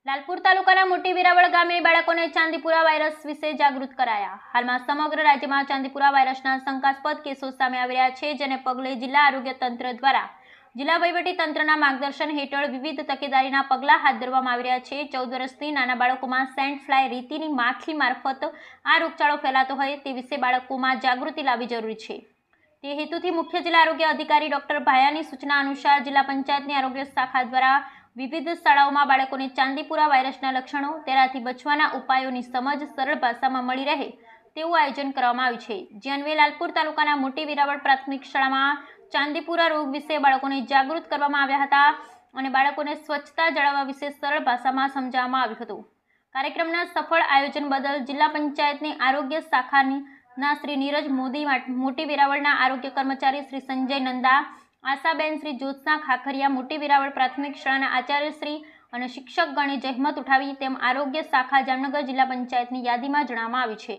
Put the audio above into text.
લાલપુર તાલુકાના મોટી વેરાવળ ગામે બાળકોને ચાંદીપુરા વાયરસ વિશે જાગૃત કરાયા। હાલમાં સમગ્ર રાજ્યમાં ચાંદીપુરા વાયરસના શંકાસ્પદ કેસો સામે આવી રહ્યા છે, જેને પગલે જિલ્લા આરોગ્ય તંત્ર દ્વારા જિલ્લા વહીવટી તંત્રના માર્ગદર્શન હેઠળ વિવિધ તકેદારીના પગલાં હાથ ધરવામાં આવી રહ્યા છે। 14 વર્ષથી નાના બાળકોમાં સેન્ટ ફ્લાય રીતિની માખી મારફત આ રોગચાળો ફેલાતો હોય તે વિશે બાળકોમાં જાગૃતિ લાવવી જરૂરી છે। તે હેતુથી મુખ્ય જિલ્લા આરોગ્ય અધિકારી ડોક્ટર ભાયાની સૂચના અનુસાર જિલ્લા પંચાયતની આરોગ્ય શાખા દ્વારા વિવિધ શાળાઓમાં બાળકોને ચાંદીપુરા વાયરસના લક્ષણો, તેનાથી બચવાના ઉપાયોની સમજ સરળ ભાષામાં મળી રહે તેવું આયોજન કરવામાં આવ્યું છે। જે અન્વયે લાલપુર તાલુકાના મોટી વેરાવળ પ્રાથમિક શાળામાં ચાંદીપુરા રોગ વિશે બાળકોને જાગૃત કરવામાં આવ્યા હતા અને બાળકોને સ્વચ્છતા જાળવવા વિશે સરળ ભાષામાં સમજાવવામાં આવ્યું હતું। કાર્યક્રમના સફળ આયોજન બદલ જિલ્લા પંચાયતની આરોગ્ય શાખાના શ્રી નીરજ મોદી, મોટી વેરાવળના આરોગ્ય કર્મચારી શ્રી સંજય નંદા, આશાબેન શ્રી જ્યોત્સના ખાખરિયા, મોટી વેરાવળ પ્રાથમિક શાળાના આચાર્ય શ્રી અને શિક્ષકગણે જહેમત ઉઠાવી તેમ આરોગ્ય શાખા જામનગર જિલ્લા પંચાયતની યાદીમાં જણાવવામાં આવ્યું છે।